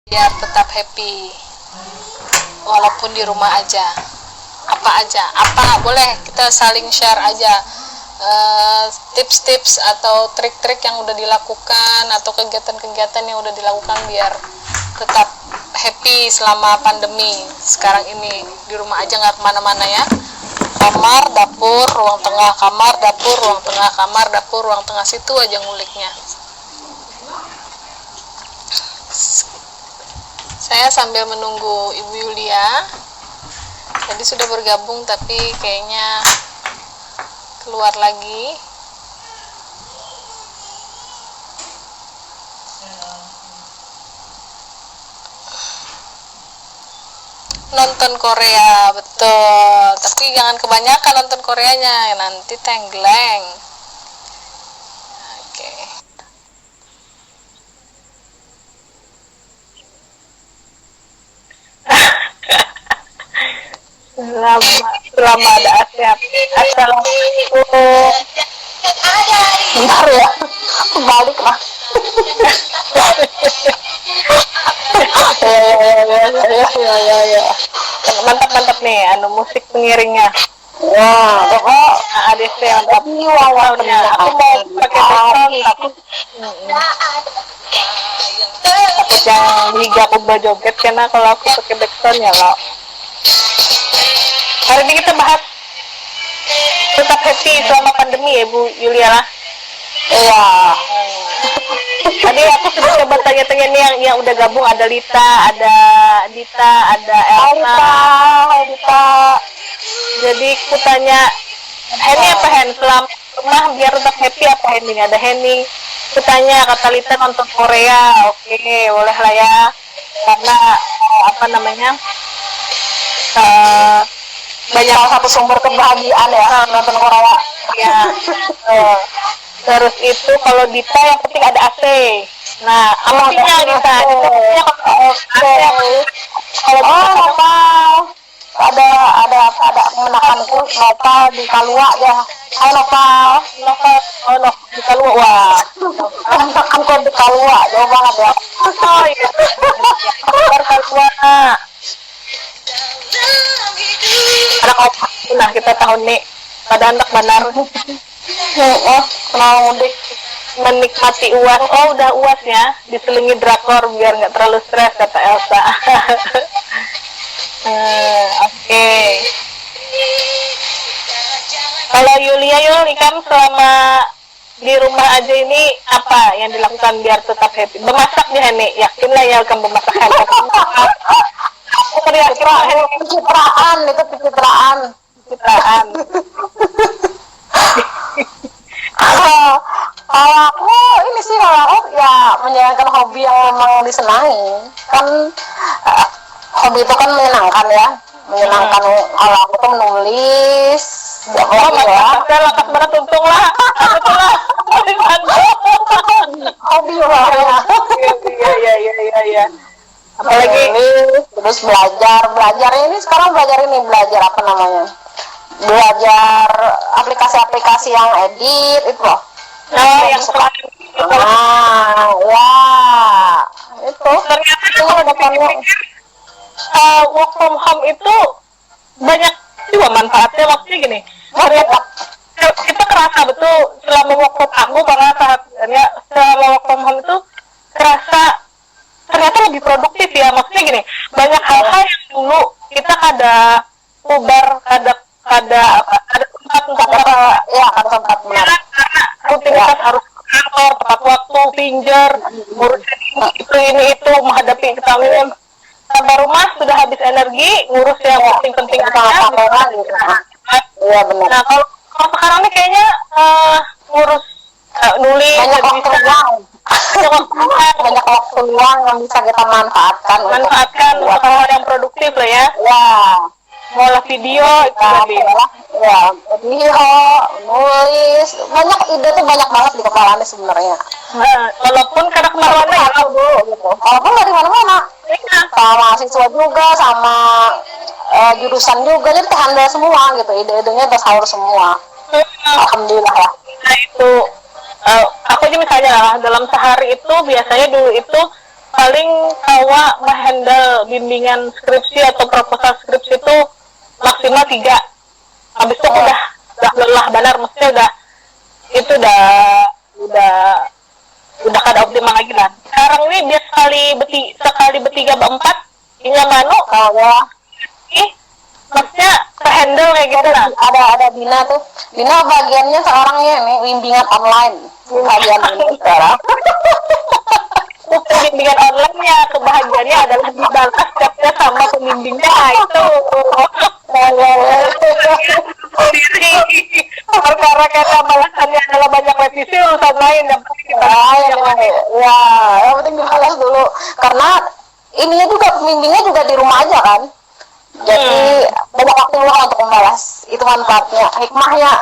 biar tetap happy walaupun di rumah aja. Apa boleh kita saling share aja, tips-tips atau trik-trik yang udah dilakukan atau kegiatan-kegiatan yang udah dilakukan biar tetap happy selama pandemi sekarang ini. Di rumah aja, nggak kemana-mana ya. Kamar, dapur, ruang tengah, kamar, dapur, ruang tengah, kamar, dapur, ruang tengah, situ aja nguliknya. Saya sambil menunggu Ibu Yulia. Tadi sudah bergabung tapi kayaknya keluar lagi. Nonton Korea, betul. Tapi jangan kebanyakan nonton Koreanya, nanti tenggeleng. Oke. Selama ada Asyap. Assalamualaikum. Bentar ya, balik lah. Ya. Mantap nih, musik pengiringnya. Wah, pokok ADC mantap. Wow, aku mau pakai background takut yang liga pemba joget karena kalau aku pakai background ya lo. Hari ini kita bahas tetap happy selama pandemi ya Bu Yulia lah. Iya. Tadi aku sudah coba tanya-tanya nih yang udah gabung, ada Lita, ada Dita, ada Elsa. Hai Dita. Jadi aku tanya Henny apa Hen? Selama rumah biar tetap happy apa Henny? Ada Henny. Aku tanya, kata Lita nonton Korea. Oke, boleh lah ya. Karena banyak salah satu sumber kebahagiaan ya nonton Korea. Ya. Terus itu kalau Dita yang penting ada AC. Nah, emosinya Dita. Kalau ada menahanku nopal di Kalua aja. Hai nopal di Kalua. Wah. Menahanku di Kalua jauh banget ya. Oh iya. Kabar Kalua. Ada kopak. Nah, kita tahun nih pada anak benar. Kenal mudik menikmati UAS. Oh udah UAS ya, diselingi drakor biar nggak terlalu stres kata Elsa. Oke. Kalau Yulia kan selama di rumah aja ini apa yang dilakukan biar tetap happy? Memasak nih Henny, yakin lah ya akan memasak happy. Aku kira-kira pencitraan. Kalau aku ini sih ya menjalankan hobi yang memang disenangi kan. Hobi itu kan menyenangkan ya, kalau aku tuh menulis ya hobi ya lakas berat untung lah hobi lah ya apalagi terus belajar ini sekarang belajar apa namanya, belajar aplikasi-aplikasi yang edit itu loh. Yang suka itu ternyata depannya work from home itu banyak juga manfaatnya. Maksudnya gini, kita kerasa betul selama work from home, karena selama work from home itu kerasa ternyata lebih produktif ya. Maksudnya gini, banyak hal-hal yang dulu kita ada tempat karena rutinitas harus kantor tepat waktu, pinjer, ngurusin ini itu menghadapi ketahuan. Sampai rumah sudah habis energi ngurus yang penting-penting aja gitu. Iya benar. Nah kalau sekarang nih kayaknya ngurus nulis banyak waktu luang yang bisa kita manfaatkan untuk hal yang produktif lah ya. Ngolah video itu lebih ya, video, nulis, banyak ide tuh banyak banget di kepala nih sebenarnya. Walaupun kadang kemana-mana ya gitu. Walaupun dari mana-mana. Sama mahasiswa juga, sama jurusan juga, jadi terhandle semua gitu, ide-idenya tersalur semua. Alhamdulillah ya. Nah itu aku aja misalnya lah, dalam sehari itu biasanya dulu itu paling kawa menghandle bimbingan skripsi atau proposal skripsi itu maksimal 3. Habis itu udah lelah benar, maksudnya udah kada optimal lagi lah. Sekarang ini dia sekali bertiga berempat hingga mano maksudnya terhandle kayak gitu lah. Ada Dina tuh. Dina bagiannya seorangnya nih bimbingan online. Bagian ini sekarang. Bimbingan online-nya kebahagiaannya adalah dibalas chatnya sama pembimbingnya itu. Perkara kata balasannya adalah banyak revisi urusan lain yang penting kita yang penting dibalas dulu karena ininya juga pembimbingnya juga di rumah aja kan. Jadi banyak waktu luang untuk membalas. Itu manfaatnya, hikmahnya.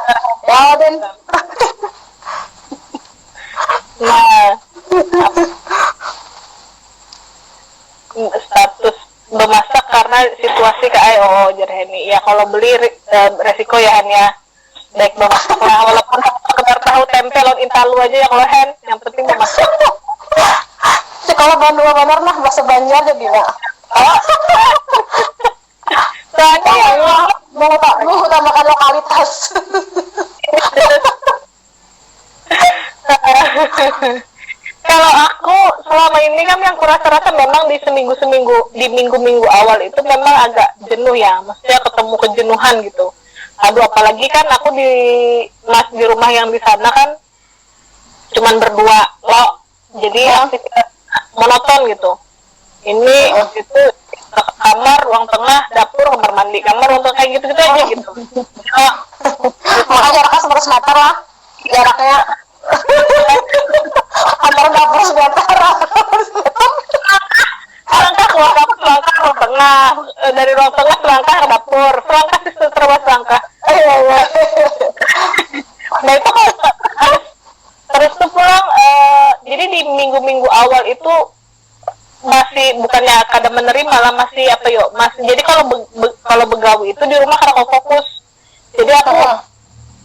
Ya, Den. Nah, status memasak karena situasi kayak jadi ini. Ya kalau beli resiko ya hanya baik memasak lah, walaupun sekedar tahu tempe lawan intalu aja ya kalau yang penting memasak. Kalau benar lah bahasa Banjar jadi nak. Soalnya mau utamakan lokalitas. Kalau aku selama ini kan yang kurasa-rasa memang di minggu-minggu awal itu memang agak jenuh ya, maksudnya ketemu kejenuhan gitu. Aduh, apalagi kan aku di rumah yang di sana kan cuman berdua loh, jadi aktivitas monoton gitu. Ini itu kamar, ruang tengah, dapur, kamar mandi, kamar untuk kayak gitu aja gitu. Makanya jaraknya 100 meter lah jaraknya. Antara dapur semeter. Selangkah keluar dapur, selangkah ruang tengah, dari ruang tengah selangkah ke dapur, selangkah terus selangkah. Nah itu kan terus tuh pulang. Jadi di minggu-minggu awal itu masih bukannya kada menerima lah, masih jadi kalau begawi itu di rumah karena fokus. Jadi aku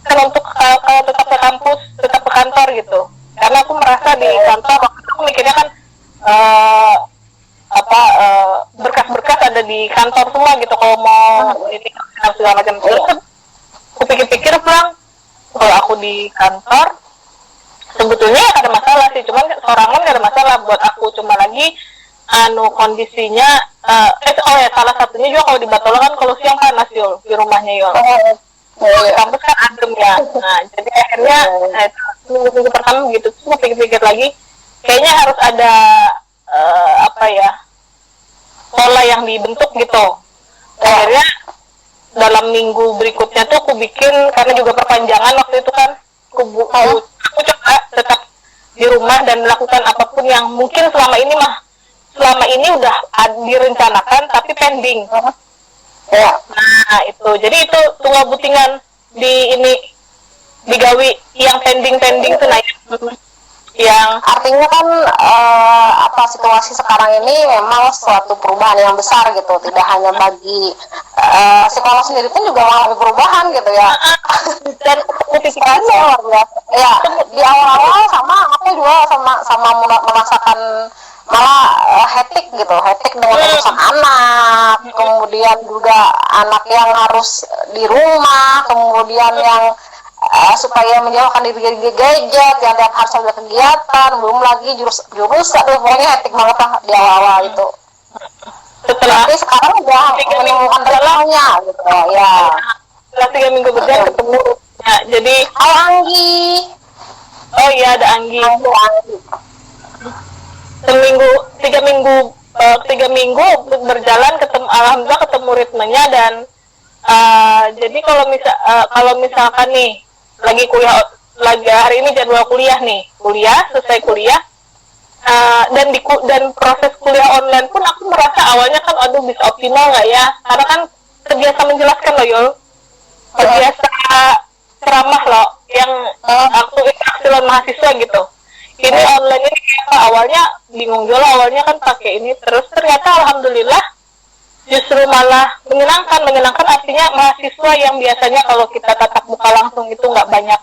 kan untuk kalau tetap ke kampus, tetap ke kantor gitu, karena aku merasa di kantor waktu itu mikirnya kan berkas-berkas ada di kantor semua gitu, kalau mau ini segala macam. Terus aku pikir-pikir pulang, kalau aku di kantor sebetulnya ada masalah sih, cuman sorangan gak ada masalah buat aku, cuma lagi kondisinya salah satunya juga kalau di Batola kan kalau siang panas Yul di rumahnya Yul. Kampus kan adem ya. Nah, jadi akhirnya minggu pertama gitu, terus pikir-pikir lagi kayaknya harus ada pola yang dibentuk gitu. Akhirnya dalam minggu berikutnya tuh aku bikin, karena juga perpanjangan waktu itu kan, aku coba tetap di rumah dan melakukan apapun yang mungkin selama ini udah direncanakan tapi pending. Nah itu, jadi itu tunggal butingan digawi yang pending tuh yang artinya kan situasi sekarang ini memang suatu perubahan yang besar gitu, tidak hanya bagi sekolah sendiri pun juga mengalami perubahan gitu ya. Dan pikirannya luar biasa ya. Di awal-awal sama aku juga sama merasakan malah hektik dengan urusan anak, kemudian juga anak yang harus di rumah, kemudian yang supaya menjauhkan diri dari gadget yang tiap hari ada kegiatan, belum lagi jurus aduh pokoknya hektik banget lah di awal-awal itu. Tapi sekarang udah menemukan relanya gitu ya. Setelah 3 minggu berjalan ketemu ya, jadi Anggi. Oh iya, ada Anggi. 3 minggu berjalan, alhamdulillah ketemu ritmenya. Dan jadi kalau misalkan nih lagi hari ini jadwal selesai kuliah, dan proses kuliah online pun aku merasa awalnya kan aduh bisa optimal nggak ya, karena kan terbiasa menjelaskan loh Yul, terbiasa ceramah loh yang aku interaksi dengan mahasiswa gitu. Ini online ini awalnya bingung juga, awalnya kan pakai ini, terus ternyata alhamdulillah justru malah menyenangkan artinya mahasiswa yang biasanya kalau kita tatap muka langsung itu nggak banyak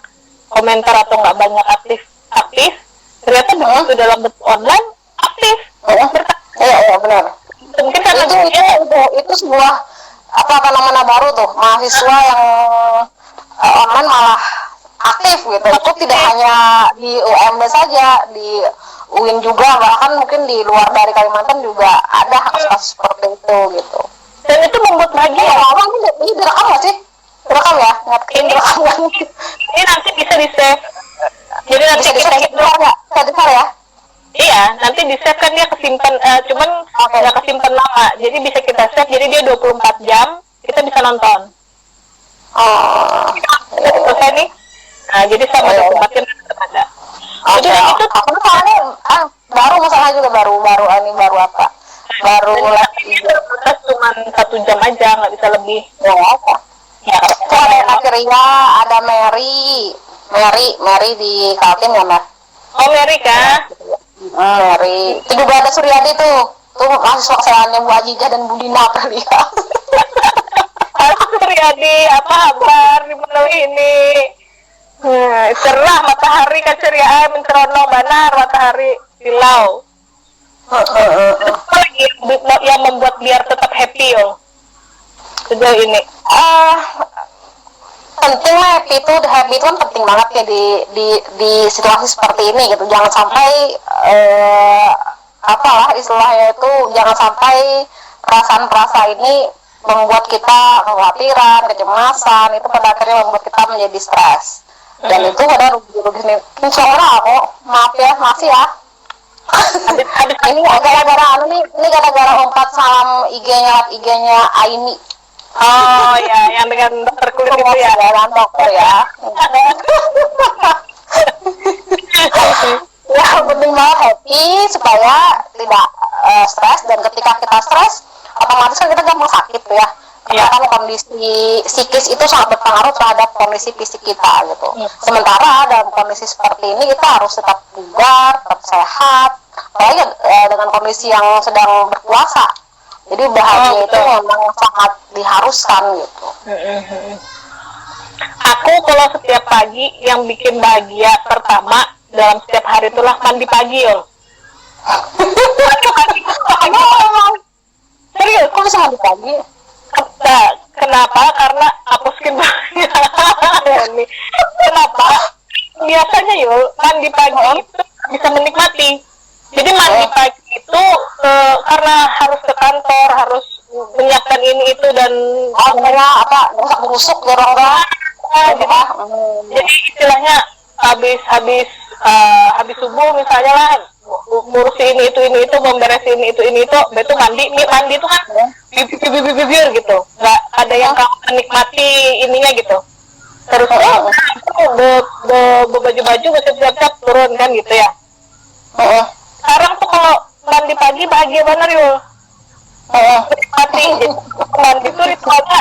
komentar atau nggak banyak aktif, ternyata begitu dalam bentuk online aktif, Iya benar. Mungkin karena itu sebuah fenomena baru tuh, mahasiswa yang online malah aktif gitu. Itu tidak hanya di UMB saja, di UIN juga, bahkan mungkin di luar dari Kalimantan juga ada kasus seperti itu gitu. Dan itu membuat bahagia. Ini direkam nggak sih? Direkam ya? Ini nanti bisa di save. Jadi nanti bisa di-share ya? Iya, nanti di save kan dia kesimpan, cuman nggak kesimpan lama. Jadi bisa kita save, jadi dia 24 jam kita bisa nonton. Selesai nih. Nah, jadi sama 24 jam ada. Jadi itu aku soalnya baru masalah juga baru apa? Baru cuma 1 jam aja, nggak bisa lebih. Ya apa? Ya, ada Ria, ada Mary di Kaltim ya, Mer? Oh, Mary kah? Mary. Itu juga ada Suryadi tuh mahasiswa kesayangannya Bu Ajijah dan Bu Dina kali ya. Suryadi, apa kabar di malam ini? Cerah matahari keceriaan mencerono banar matahari silau. Apa lagi yang membuat biar tetap happy yo? Sejauh ini. Penting lah happy itu kan penting banget ya di situasi seperti ini gitu. Jangan sampai apalah istilahnya itu, jangan sampai perasaan ini membuat kita kekhawatiran, kecemasan, itu pada akhirnya membuat kita menjadi stres. Dan itu ada rugi-rugi nih. Soalnya aku maaf ya, masih ya. Ini gara-gara umpat salam IG-nya Aini. Oh ya, yang dengan dokter kulit itu ya. Dengan dokter ya. Ya penting banget happy supaya tidak stres, dan ketika kita stres otomatis kan kita gampang sakit tuh ya. Karena kan kondisi psikis itu sangat berpengaruh terhadap kondisi fisik kita gitu. Sementara dalam kondisi seperti ini kita harus tetap bugar, tetap sehat, apalagi dengan kondisi yang sedang berpuasa. Jadi bahagia itu memang sangat diharuskan gitu. Aku kalau setiap pagi yang bikin bahagia pertama dalam setiap hari itulah mandi pagi yo. Serius, kok bisa mandi pagi? Kenapa? Karena aku skin banyak. Kenapa? Biasanya yul mandi pagi itu bisa menikmati. Jadi mandi pagi itu karena harus ke kantor, harus menyiapkan ini itu dan busuk orang-orang. Jadi istilahnya habis subuh misalnya lah, ngurusin ini itu memberesin itu betul mandi itu kan bibir gitu, nggak ada yang kamu menikmati ininya gitu. Terus baju-baju siap-siap turun kan gitu ya. Sekarang tuh kalau mandi pagi bahagia banget yul. Menikmati, jadi mandi tuh ritualnya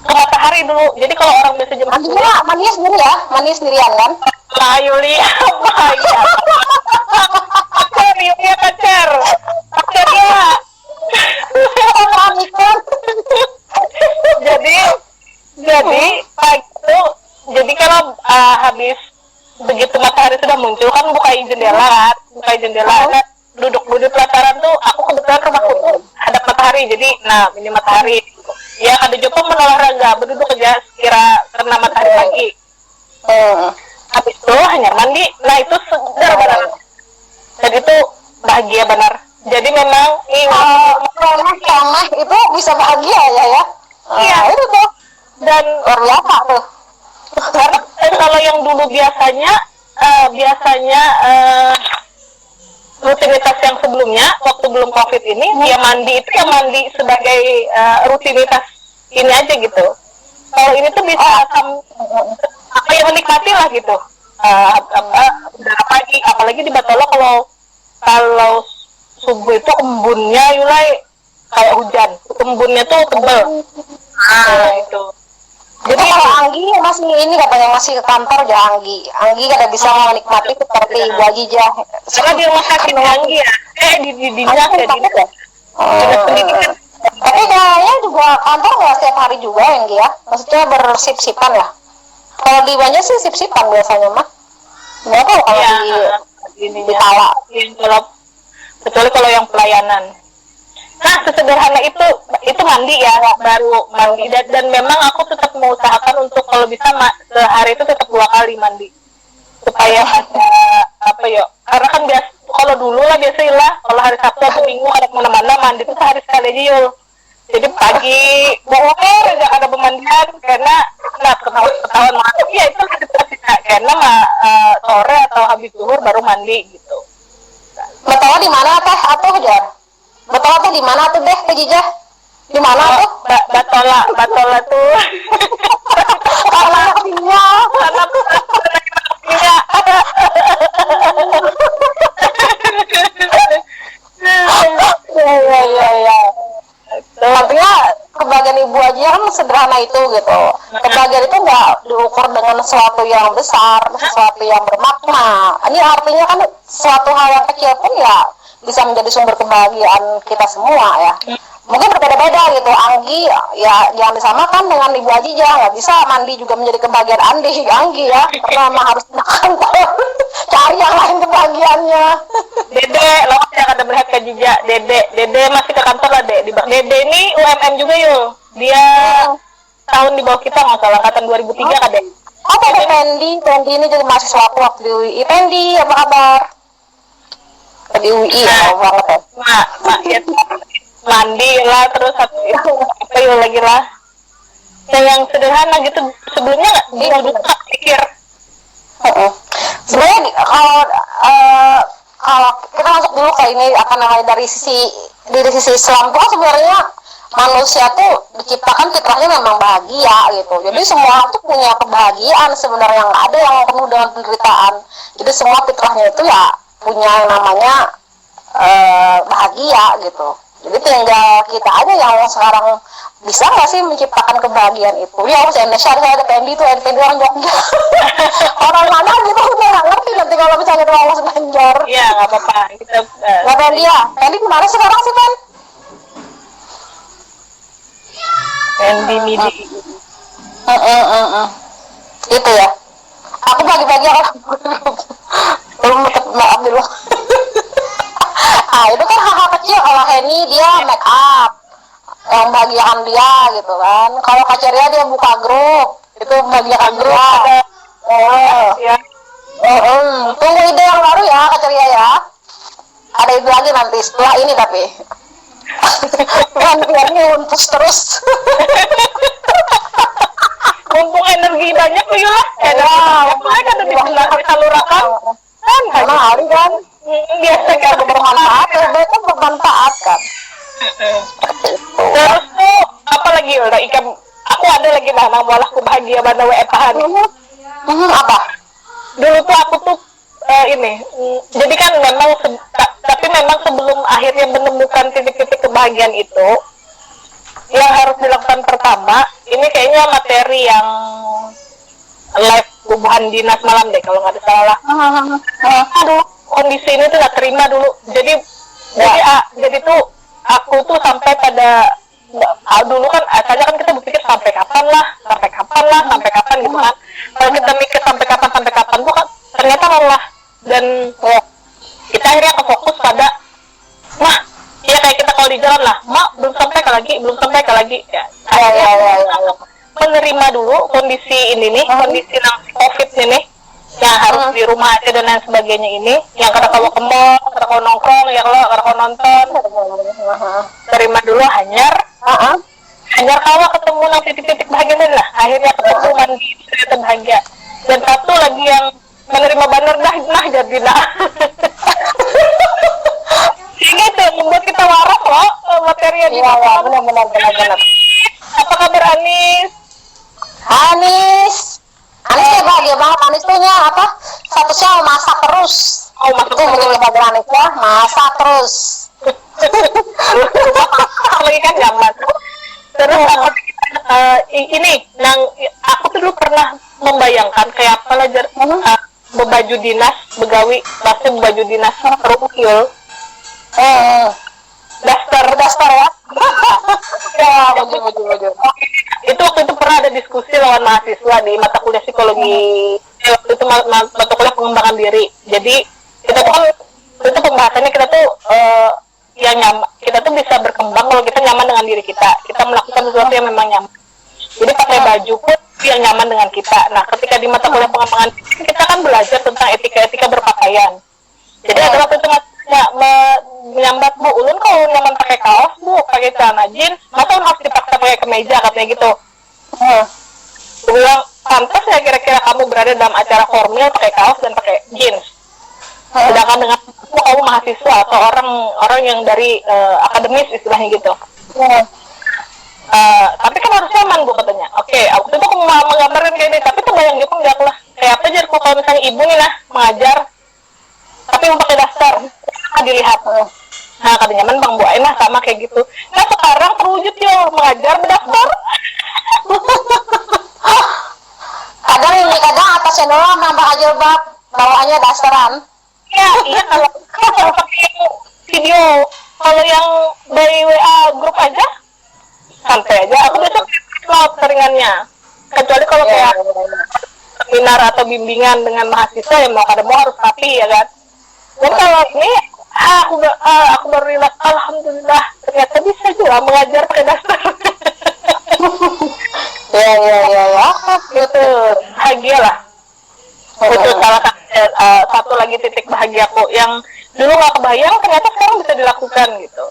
ke matahari dulu. Jadi kalau orang biasa jam mandinya sendiri ya, mandi sendirian kan? Lah Yulia, apa ya? Pacar Yulia pacar ya. Jadi pagi itu, jadi kalau habis begitu matahari sudah muncul kan bukain jendela, nah, duduk pelataran tuh. Aku kebetulan rumahku tuh hadap matahari, jadi nah ini matahari ya ada juga olahraga berduduk aja sekira karena matahari pagi. Habis itu hanya mandi, nah itu segar banget dan itu bahagia benar. Jadi memang ramah itu bisa bahagia ya. Iya itu tuh, dan luar biasa tuh. Karena kalau yang dulu biasanya rutinitas yang sebelumnya waktu belum COVID ini, dia mandi itu ya mandi sebagai rutinitas ini aja gitu. Kalau ini tuh bisa apa yang menikmati lah gitu. Udara pagi, apalagi di Batolo kalau subuh itu embunnya Yulai kayak hujan, embunnya tuh tebel. Itu. Jadi kalau Anggi masih ini katanya masih ke kantor ya Anggi kada bisa menikmati seperti Ibu Ajijah. Karena di rumah sakit Anggi ya, di dinas ya dinas pendidikan. Tapi kayaknya juga kantor nggak setiap hari juga Anggi ya, maksudnya bersip-sipan ya. Kalau di Banjar sih sip-sipan biasanya mah. Nggak tahu kalau di Tala. kecuali kalau yang pelayanan. Nah, sesederhana itu mandi ya, baru mandi, dan memang aku tetap mengusahakan untuk kalau bisa sehari itu tetap 2 kali mandi supaya ada apa ya, karena kan kalau dulu lah biasanya kalau hari Sabtu atau Minggu ada kemana-mana mandi itu sehari sekali aja Yul. Jadi pagi nggak ada pemandian karena ketahuan masuk ya itu karena sore atau habis zuhur baru mandi gitu. Betul di mana teh atuh Jar? Betul teh di mana tuh deh Teh Jijah? Di mana tuh? Batola tuh. Karena kakinya. Ya. Artinya kebahagiaan ibu aja kan sederhana itu gitu. Kebahagiaan itu nggak diukur dengan sesuatu yang besar, sesuatu yang bermakna. Ini artinya kan suatu hal yang kecil pun ya bisa menjadi sumber kebahagiaan kita semua ya. Mungkin berbeda-beda gitu. Anggi ya jangan disamakan dengan Ibu Ajijah, nggak bisa mandi juga menjadi kebahagiaan Anggi ya, karena memang harus di kantor cari yang lain kebahagiaannya. Dede lewat yang ada melihat Kak Jija. Dede masih ke kantor lah Dede ini UMM juga yuk, dia tahun di bawah kita nggak salah, angkatan 2003 kan deh. Apa tuh Pendi ini jadi mahasiswa aku waktu di UI. Pendi apa kabar? Di UI ya banget ya. Ya, mandi lah terus apa yuk lagi lah yang sederhana gitu. Sebelumnya dia dulu nggak pikir. Sebenarnya kalau kita masuk dulu ke ini apa namanya dari sisi Islam tuh sebenarnya manusia tuh diciptakan fitrahnya memang bahagia gitu. Jadi semua orang tuh punya kebahagiaan sebenarnya, nggak ada yang penuh dengan penderitaan. Jadi semua fitrahnya itu ya punya yang namanya bahagia gitu. Jadi tinggal kita aja yang sekarang bisa nggak sih menciptakan kebahagiaan itu. Ya saya Indonesia ada Pendi tuh, Pendi orang Jogja. Orang mana gitu udah nggak ngerti nanti kalau misalnya kita Mas Ganjar. Iya nggak apa-apa. Nggak Pendi ya. Pendi gimana sekarang sih Pen? Pendi midi. Itu ya. Aku bagi-bagi akan maaf dulu. Itu kan hal-hal kecil. Kalau Henny dia make up yang bagian dia gitu kan. Kalau Kak Ceria dia buka grup, itu bagian grup. Ya. Tunggu ide yang baru ya Kak Ceria ya. Ada ide lagi nanti setelah ini tapi gantiannya untus terus. Mumpung energi banyak tuh ya. Mereka ada disalurkan kan? Karena hari kan biasa kan bermanfaat, mereka bermanfaat kan. Terus tuh apa lagi udah ikan? Aku ada lagi nah malah aku bahagia banget WFH. Apa? Dulu tuh aku tuh jadi kan memang tapi memang sebelum akhirnya menemukan titik-titik kebahagiaan itu, yang harus dilakukan pertama ini kayaknya materi yang live hubungan dinas malam deh kalau nggak ada salah. Aduh, kondisi ini tuh nggak terima dulu. Jadi tuh aku tuh sampai pada dulu kan asalnya kan kita berpikir sampai kapan lah gitu kan. Kalau kita mikir sampai kapan tuh kan ternyata lelah, dan kita akhirnya kefokus pada ya kayak kita kalau di jalan lah, belum sampai ke lagi ya. Menerima dulu kondisi ini nih, kondisi COVID ini yang harus di rumah aja dan lain sebagainya ini, yang kada kalau ke mall, kada kalau nongkrong, ya kada kalau nonton. Terima dulu hanyar kawa ketemu nang titik-titik bahagia lah. Akhirnya ketemu mandi ternyata bahagia. Dan satu lagi yang menerima banner jadi sehingga itu membuat kita waras loh materi yang benar. Apa kabar Anis ya bahagia banget. Anis tuh apa? Statusnya masak terus. Itu mungkin kebahagiaan Anis ya, masak terus. lagi kan zaman. Terus ini aku tuh dulu pernah membayangkan kayak apa lah bebaju dinas begawi, pasti bebaju dinas rukil. Daster ya. Betul. Itu waktu itu pernah ada diskusi lawan mahasiswa di mata kuliah psikologi. Waktu itu mata kuliah pengembangan diri. Jadi kita tuh kan itu pembahasannya kita tuh yang nyaman, kita tuh bisa berkembang kalau kita nyaman dengan diri kita melakukan sesuatu yang memang nyaman. Jadi pakai baju pun yang nyaman dengan kita. Nah, ketika di mata kuliah pengembangan kita kan belajar tentang etika berpakaian. Jadi ada waktu itu menyambat, Bu, ulun kalau nyaman pakai kaos, Bu, pakai celana jeans, masa harus dipaksa pakai kemeja, katanya gitu. Gue bilang, pantas ya kira-kira kamu berada dalam acara formal pakai kaos dan pakai jeans. Sedangkan dengan kamu mahasiswa atau orang yang dari akademis istilahnya gitu. Tapi kan harus nyaman, Bu, katanya. Oke, waktu itu aku mau menggambarkan kayak ini, tapi tuh bayang gitu enggak lah. Kayak apa aja kalau misalnya ibu nih lah mengajar, tapi mau pakai daster, dilihat. Nah, katanya nyaman Bang Bu Aina sama kayak gitu. Nah, sekarang terwujud yo mengajar berdastar. kadang atasnya doang nambah jilbab, bawaannya dasteran. Iya kalau pakai video, kalau yang dari WA grup aja santai aja. Aku besok cloud seringannya. Kecuali kalau kayak seminar atau bimbingan dengan mahasiswa yang mau harus rapi ya kan. Dan kalau ini aku baru realize, alhamdulillah ternyata bisa juga mengajar pakai daster. Ya. Gitu, bahagia lah. Itu salah satu lagi titik bahagiaku yang dulu nggak kebayang ternyata sekarang bisa dilakukan gitu.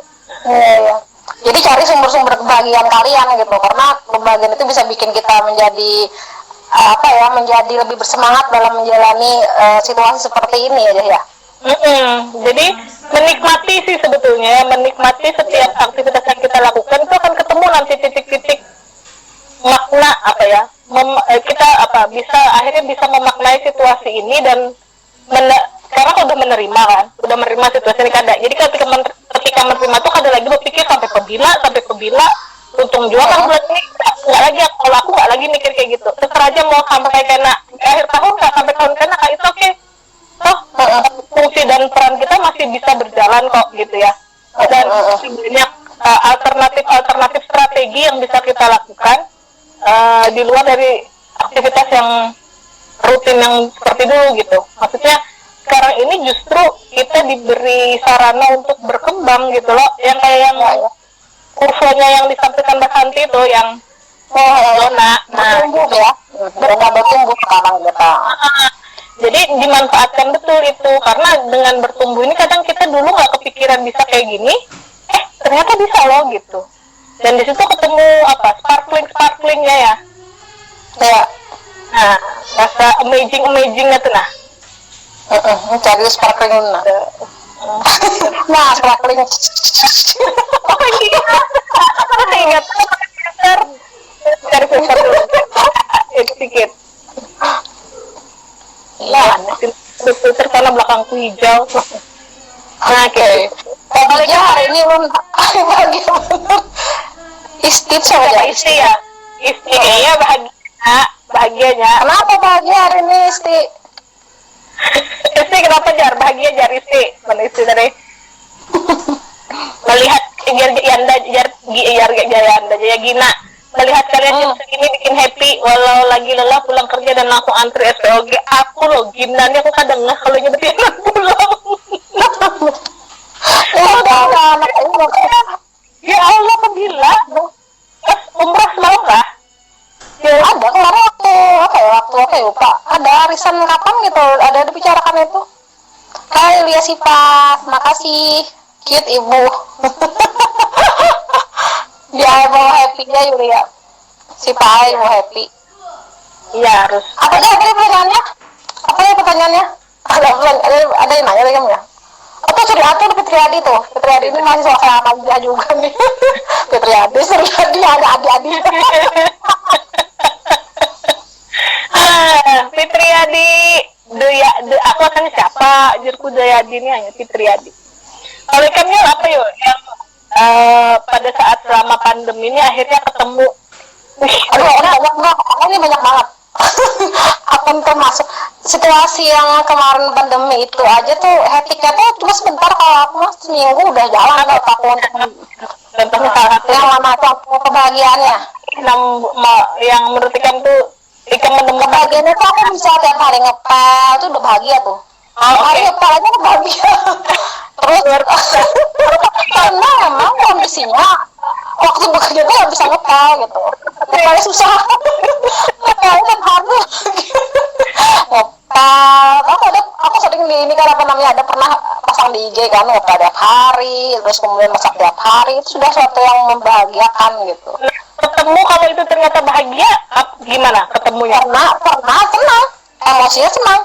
Iya. Jadi cari sumber-sumber kebahagiaan kalian gitu, karena kebahagiaan itu bisa bikin kita menjadi menjadi lebih bersemangat dalam menjalani situasi seperti ini aja ya. Jadi menikmati sih sebetulnya, menikmati setiap aktivitas yang kita lakukan itu akan ketemu nanti titik-titik makna kita bisa akhirnya bisa memaknai situasi ini dan karena udah menerima situasi ini kada. Jadi ketika menerima tuh kada lagi berpikir sampai pebila untung juga kan bulan ini nggak lagi, kalau aku nggak lagi mikir kayak gitu. Terserah aja mau sampai kena akhir tahun nggak sampai tahun kena kayak itu oke. Fungsi dan peran kita masih bisa berjalan kok gitu ya. Dan banyak alternatif strategi yang bisa kita lakukan di luar dari aktivitas yang rutin yang seperti dulu gitu. Maksudnya sekarang ini justru kita diberi sarana untuk berkembang gitu loh, yang kayak yang kurvanya yang disampaikan Mbak Santi itu yang zona bertumbuh sekarang kita. Jadi dimanfaatkan betul itu, karena dengan bertumbuh ini kadang kita dulu nggak kepikiran bisa kayak gini, ternyata bisa loh gitu. Dan di situ ketemu sparklingnya ya. Nah, rasa amazingnya tuh nah. Cari sparkling nah sparkling. Oh iya. Aku ingat cari filter dulu. Sedikit. Nah, filter karena belakangku hijau. Nah, oke. Bahagia hari ini bahagia bener. Istri saja. Istri ya. Istri kayaknya bahagianya. Kenapa bahagia hari ini Istri? Istri kenapa bahagia Istri? Mana istri tadi? Melihat Yanda Gina. Melihat kalian jam segini bikin happy walau lagi lelah pulang kerja dan langsung antri SPOG. Aku loh Ginanya aku kadang nggak kalau nyebutin pulang. Ya Allah kebila. Umrah mau lah. Ya ada kemarin waktu lupa. Ada arisan kapan gitu, ada dibicarakan itu. Hai Lia Sifat, makasih cute ibu. Dia mau happy ya Yulia. Sifat mau happy. Iya harus. Apa aja pertanyaannya? Ada yang nanya lagi kamu ya? Atau Suryati Fitriadi tuh. Fitriadi ini masih soal dia juga nih. Fitriadi, Suryadi ada adik-adik. Fitriadi, aku akan siapa? Jirku Dayadi ini hanya Fitriadi. Kalau ikannya apa yuk? Yang pada saat selama pandemi ini akhirnya ketemu. Ini banyak banget. Akan termasuk situasi yang kemarin pandemi itu aja tuh hektiknya tuh cuma sebentar. Kalau aku mas seminggu udah jalan kalau aku untuk contohnya salah satu yang mana tuh kebahagiaannya yang menurut ikan tuh ikan menemukan kebahagiaannya tuh aku bisa tiap hari ngepel tuh udah bahagia tuh. hari kepalanya bahagia. Terus karena memang kondisinya waktu bekerja tuh nggak bisa ngepel gitu, ngepelnya susah. Ngepelnya kan harus ngepel. Aku sering di ini kan apa namanya, ada pernah pasang di IG kan, ngepel tiap hari, terus kemudian masak tiap hari. Itu sudah suatu yang membahagiakan gitu. Ketemu kalau itu ternyata bahagia, gimana ketemunya? Pernah senang, emosinya senang,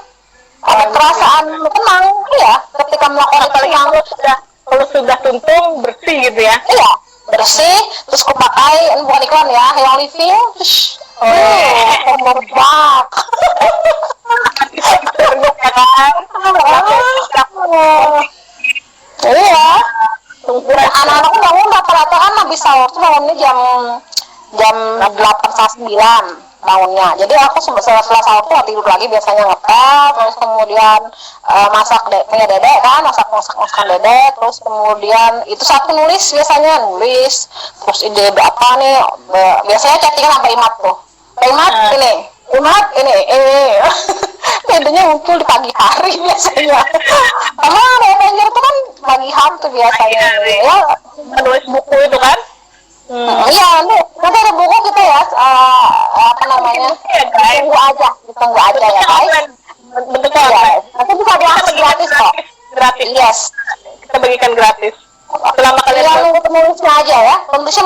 ada perasaan tenang, iya, ketika melakukan itu senang. Kalau sudah tuntung bersih gitu ya? Iya, bersih, terus aku pakai, bukan iklan ya, yang living, terus merbak. Iya, anak-anakku bangun rata-rata kan habis sahur tuh bangunnya jam 8-9 bangunnya. Jadi aku setelah sahur tuh nggak tidur lagi, biasanya ngepel, terus kemudian masak punya dedek kan, masakan dedek, terus kemudian itu satu nulis, terus ide apa nih, biasanya chattingan sama Imat tuh, Imat ini idenya muncul di pagi hari biasanya. Messenger itu kan pagi hari tuh biasanya ya, menulis buku itu kan. Iya, nanti ada buku kita ya, apa namanya, ditunggu aja ya guys. Bentuknya Ya, nanti bisa diakses gratis kok. Gratis. Yes, Kita bagikan gratis. Selama kalian yang penulisnya aja ya, penulisnya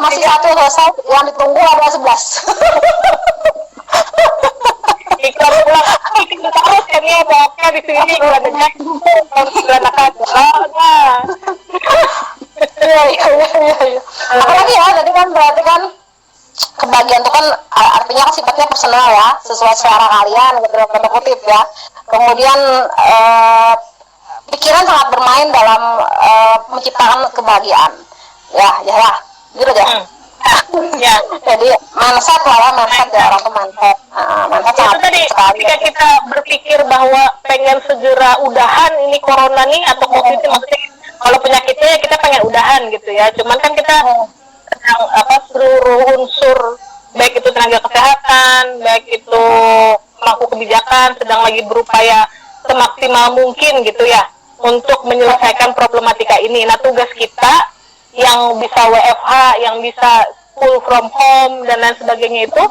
masih satu selesai, yang ditunggu ada 11. iklan pulang, kita harus kan ya, boknya di sini iklannya iklan akan Iya. Apalagi ya, tadi kan berarti kan kebahagiaan itu kan artinya kan sifatnya personal ya, sesuai selera kalian gitu, tanda kutip ya. Kemudian pikiran sangat bermain dalam menciptakan kebahagiaan. Ya, gitu aja. ya. Jadi mindset lah, mindset ya, orang tuh mindset. Mindset Itu sangat tadi sekali. ketika kita berpikir bahwa pengen segera udahan ini corona nih atau covid ini, maksudnya kalau penyakitnya kita pengen udahan gitu ya. Cuman kan kita sedang seluruh unsur, baik itu tenaga kesehatan, baik itu pelaku kebijakan sedang lagi berupaya semaksimal mungkin gitu ya untuk menyelesaikan problematika ini. Nah, tugas kita yang bisa WFH, yang bisa full from home dan lain sebagainya itu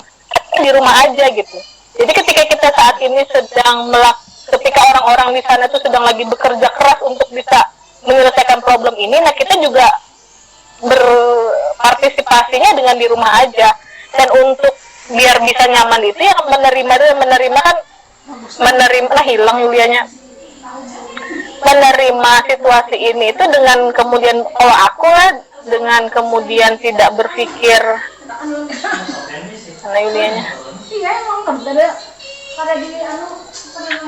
di rumah aja gitu. Jadi ketika kita saat ini ketika orang-orang di sana itu sedang lagi bekerja keras untuk bisa menyelesaikan problem ini, nah kita juga berpartisipasinya dengan di rumah aja. Dan untuk biar bisa nyaman itu yang menerima hilang Yulianya, menerima situasi ini itu dengan kemudian, kalau aku lah dengan kemudian tidak berpikir mana Yulianya.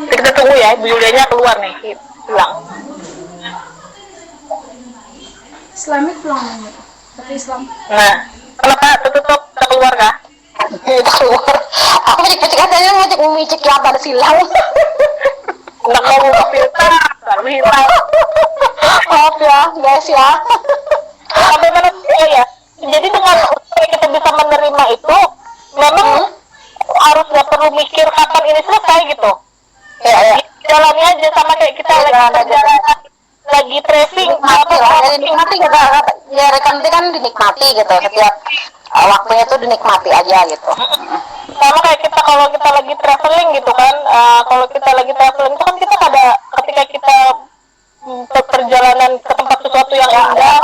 Kita tunggu ya, Bu Yulianya keluar nih, hilang. Islamik pulang tapi Islam. Nah, kenapa tutup keluar kah? Keluar. Aku cek katanya ngajak Umi cek yang pada silang. Nggak mau buka filter, lalu hilang. Maaf ya, guys ya. Sampai mana ya? Jadi dengan kita bisa menerima itu, memang harus nggak perlu mikir kapan ini selesai gitu. Ya. Jalani aja, sama kayak kita lagi tracing Nikmati lah, dinikmati gitu. Ya rekan kan dinikmati gitu. Setiap waktunya tuh dinikmati aja gitu. Sama kayak kita kalau kita lagi traveling gitu kan, kalau kita lagi traveling itu kan kita ada ketika kita perjalanan ke tempat sesuatu yang indah,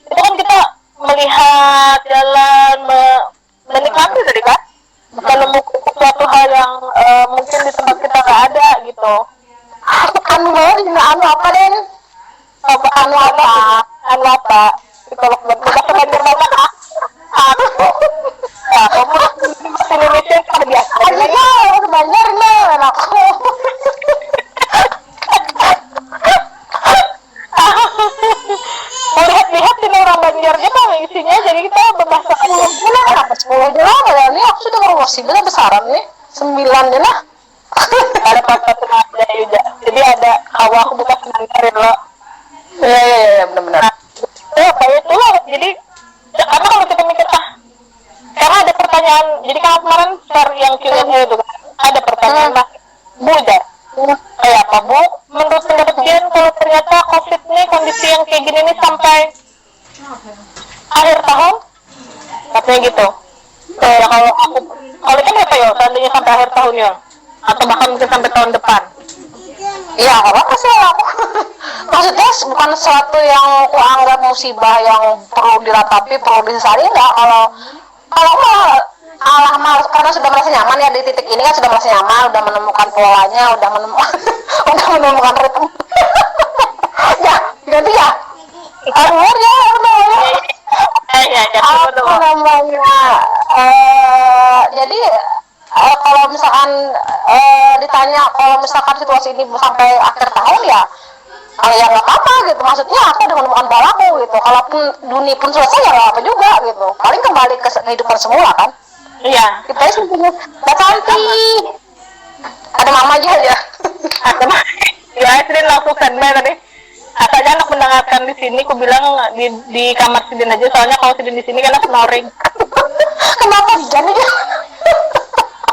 itu kan kita melihat jalan, menikmati tadi kan, menemukan suatu hal yang mungkin di tempat kita nggak ada gitu. Anu apa deh? Anu apa? Kalau buat kita belajar banyak kamu bahasa Indonesia kan biasa. Banyak nih anakku. Mau lihat di orang Banjar dia mah isinya, jadi kita berbahasa Kenapa 10 jelas ya? Ini aku sudah promosi besaran nih 9 jelas. ada apa-apa tenaga juga. Jadi ada awak buka sebentar lo. Iya benar-benar. Ya kayak itu loh. Jadi karena kalau kita mikir karena ada pertanyaan. Jadi kalau kemarin share yang Q&A itu kan ada pertanyaan Bu Jar. ternyata Bu, menurut pendapat Jen, kalau ternyata COVID nih kondisi yang kayak gini nih sampai akhir tahun, katanya gitu. Ya kalau kan apa ya, seandainya sampai akhir tahun ya, atau bahkan mungkin sampai tahun depan. Iya, apa sih aku? Maksudnya bukan sesuatu yang aku anggap musibah yang perlu diratapi, perlu disesali, enggak. Kalau malah karena sudah merasa nyaman ya di titik ini kan, sudah merasa nyaman, udah menemukan polanya, udah menemukan ritme. Ya, ganti ya. Aduh ya, apa namanya? Jadi kalau misalkan ditanya kalau misalkan situasi ini sampai akhir tahun ya ya nggak apa-apa gitu, maksudnya aku udah menemukan balaku gitu, kalaupun dunia pun selesai ya nggak apa juga gitu, paling kembali ke kehidupan semula kan. Iya, Kita sih nggak cantik, ada mama aja ya. ada ya Sidin langsung standby tadi. Asalnya anak mendengarkan di sini, aku bilang di kamar Sidin aja, soalnya kalau Sidin di sini kan snoring. Kenapa dijani ya?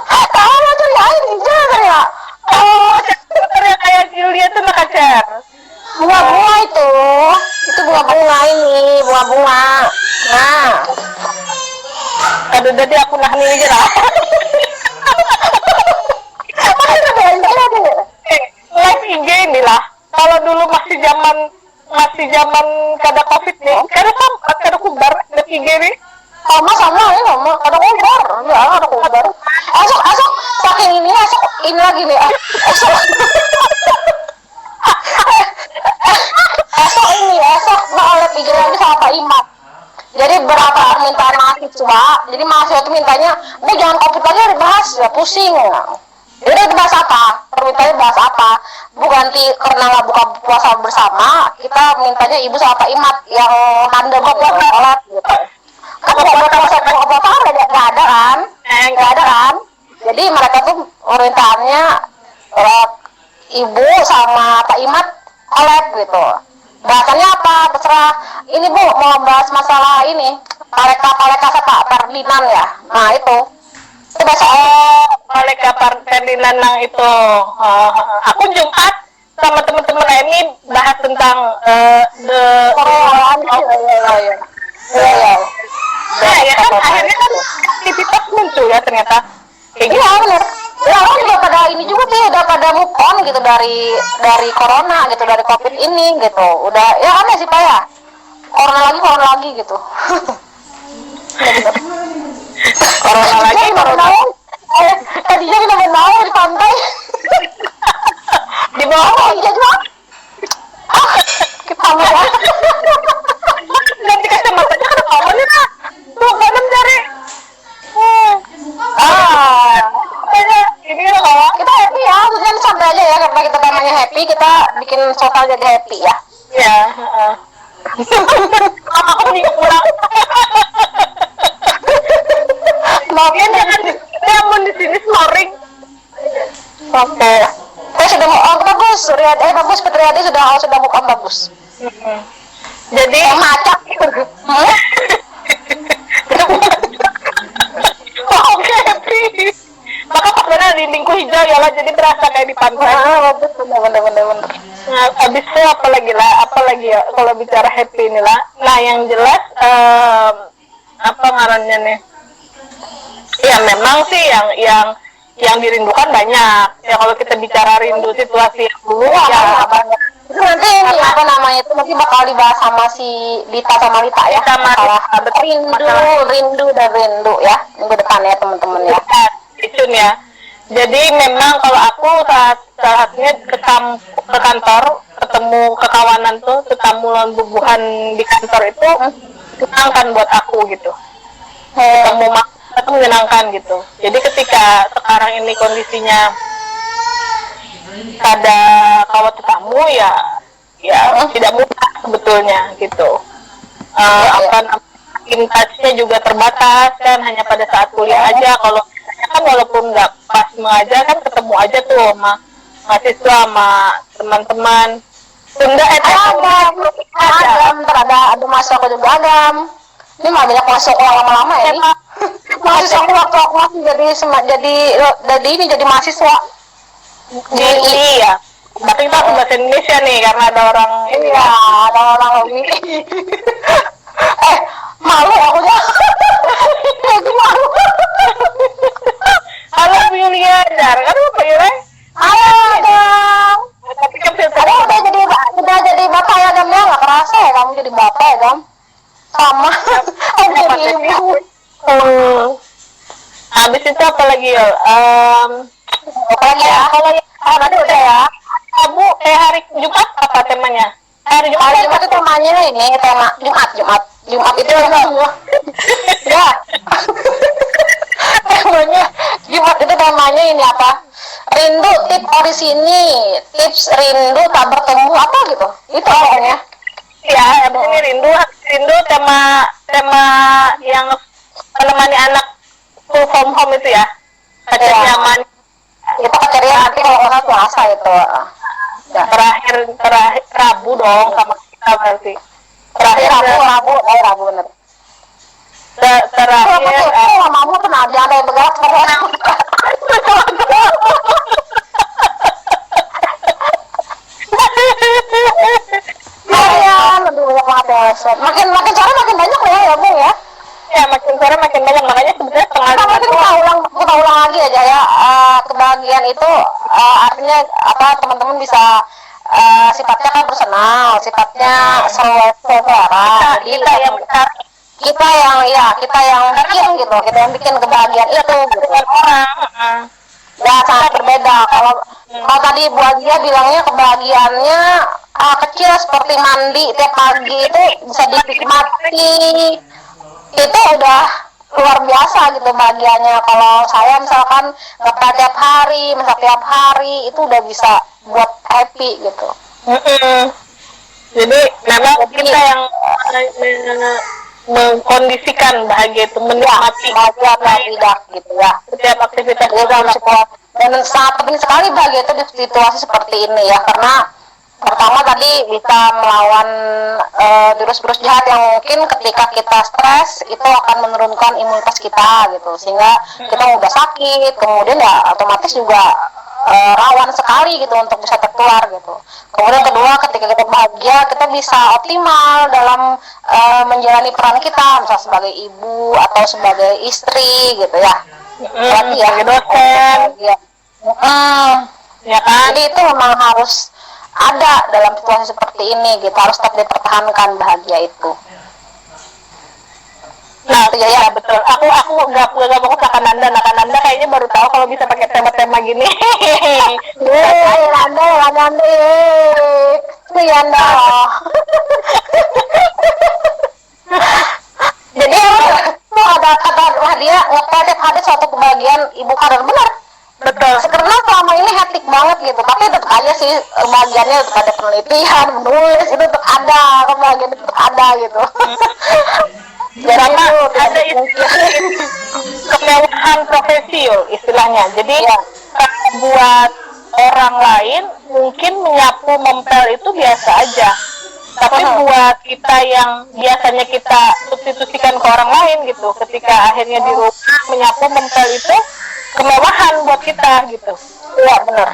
Tahu tuh ya, dijani ya. Oh, yang kayak Julia tuh makacar. Bunga-bunga itu bunga-bunga ini, bunga-bunga. Nah, Aduh, jadi aku nahan aja lah. Live IG inilah. Kalau dulu masih zaman kada COVID nih, kada kubar live IG nih. sama ya sama, ada kobar, ya ada kobar. Esok saking ini lagi nih. Esok mau live IG lagi sama Pak Imam. Jadi berapa permintaan mahasiswa, jadi mahasiswa itu mintanya, Bu jangan COVID lagi dibahas, ya pusing. Jadi itu bahas apa? Permintaannya bahas apa? Bu ganti karena nggak buka puasa bersama, kita mintanya Ibu sama Pak Imat yang tanda buka sholat gitu. Kan buka puasa nggak ada kan? Nggak ada kan? Jadi mereka tuh permintaannya Ibu sama Pak Imat collab gitu. Bahasannya apa? Terserah. Ini Bu mau bahas masalah ini paleka sama Ferdinand ya. Nah itu bahasa Paleka Ferdinand nang itu. Aku Jumat sama teman-teman ini bahas tentang Koreaan Nah, ya kan akhirnya kan aktivitas muncul ya ternyata. Kayak gitu. Iya benar. Ya orang juga pada ini juga sih, udah pada move on gitu dari corona gitu, dari COVID ini gitu. Udah ya aneh sih Pak ya. Corona lagi gitu. Corona lagi, corona. Tadinya kita main mau di pantai. Di bawah Iya juga. Kita mau ya. nanti kacamatanya kan kawannya lah. Tuh kanan cari. Ini kan kawan. Kita happy ya, maksudnya santai aja ya, karena kita temanya happy, kita bikin sosial jadi happy ya. Iya. Aku nih pulang. Maafin Jangan di sini snoring. Oke. Sudah mau bagus, bagus Petriadi sudah bukan bagus. Jadi Macak. Oke, happy. Maka pas benar di lingkup hijau ya lah, jadi terasa kayak di pantai. Bagus, bener. Nah, habis itu apalagi ya kalau bicara happy ini lah. Nah, yang jelas apa ngarannya nih? Ya memang sih yang dirindukan banyak. Ya kalau kita bicara rindu situasi yang dulu ya banyak. Itu nanti ini apa namanya itu nanti bakal dibahas sama si Dita sama Lita ya. Masalah rindu ya minggu depan ya teman-teman ya. Itu ya. Jadi memang kalau aku saatnya ke kantor ketemu kekawanan tuh, ketemu bubuhan di kantor itu menyenangkan buat aku gitu. Ketemu itu menyenangkan gitu. Jadi ketika sekarang ini kondisinya ada kawat tamu ya tidak mudah sebetulnya gitu. Touch-nya juga terbatas kan, hanya pada saat kuliah aja. Kalau kan walaupun nggak pas mengajar kan ketemu aja tuh sama mahasiswa, sama teman-teman. Tunda ada masuk aku juga Agam. Ini mah banyak masuk lama-lama ya. Mahasiswa aku waktu aku masih jadi mahasiswa. Iya. Tapi kita harus bahasa Indonesia nih karena ada orang ini. Iya, ada orang lagi. Malu aku ya. Aku malu. Halo Bu Yulia, kan Bu Yulia? Halo, Gam. Tapi kan filter Udah jadi bapak ya, Gam, ya? Nggak kerasa ya kamu jadi bapak ya, Gam? Sama. Jadi ibu. Habis itu apa lagi ya? Apa lagi ya? Kalau Tadi udah ya. Bu, hari Jumat apa temanya? Hari Jumat, Hari Jumat itu temanya ini, tema Jumat itu semua. Ya. Temanya ini apa? Rindu tips rindu tak bertemu apa gitu. Itu pokoknya. Ya, habis ini rindu tema yang menemani anak full from home itu ya. Pacar nyaman. Itu keceriaan nanti kalau nggak puasa itu. Ya. Terakhir Rabu dong sama kita berarti. Terakhir Rabu bener. Terakhir mamamu tuh ada yang bergerak makin sore makin banyak ya Bu ya. Ya makin sore makin banyak, makanya sebenarnya kita ulang lagi aja ya. Kebahagiaan itu artinya apa, teman-teman bisa sifatnya kan personal, sifatnya selera. Jadi kita yang bikin kebahagiaan itu gitu. orang. Ya sangat berbeda. Kalau tadi Bu Agia bilangnya kebahagiaannya kecil seperti mandi tiap pagi itu bisa dinikmati, itu udah luar biasa gitu bahagianya. Kalau saya misalkan ngepat tiap hari itu udah bisa buat happy gitu. Jadi memang kita yang mengkondisikan bahagia itu, menikmati bahagia tidak gitu ya. setiap aktivitas Dan sangat penting sekali bahagia itu di situasi seperti ini ya, karena pertama tadi bisa melawan virus-virus jahat yang mungkin ketika kita stres itu akan menurunkan imunitas kita gitu, sehingga kita mudah sakit, kemudian ya otomatis juga rawan sekali gitu untuk bisa tertular gitu. Kemudian kedua, ketika kita bahagia kita bisa optimal dalam menjalani peran kita, misalnya sebagai ibu atau sebagai istri gitu ya. Berarti ya dosen ya kan, jadi itu memang harus ada dalam situasi seperti ini gitu, harus tetap dipertahankan bahagia itu. Nah, ya betul. Aku nggak fokus Nanda kayaknya baru tahu kalau bisa pakai tema-tema gini. Nanda. Jadi ada kata dia ngepet ada suatu kebahagiaan ibu kader, benar. Betul. Karena selama ini hektik banget gitu, tapi tetap aja sih kebahagiaannya tetap ada, penelitian, menulis itu tetap ada, kebahagiaan itu tetap ada gitu. Jadi ada kemewahan profesi istilahnya. Jadi buat orang lain mungkin menyapu mempel itu biasa aja, tapi buat kita yang biasanya kita substitusikan ke orang lain gitu, ketika akhirnya di rumah menyapu mempel itu kemewahan buat kita gitu. Iya benar.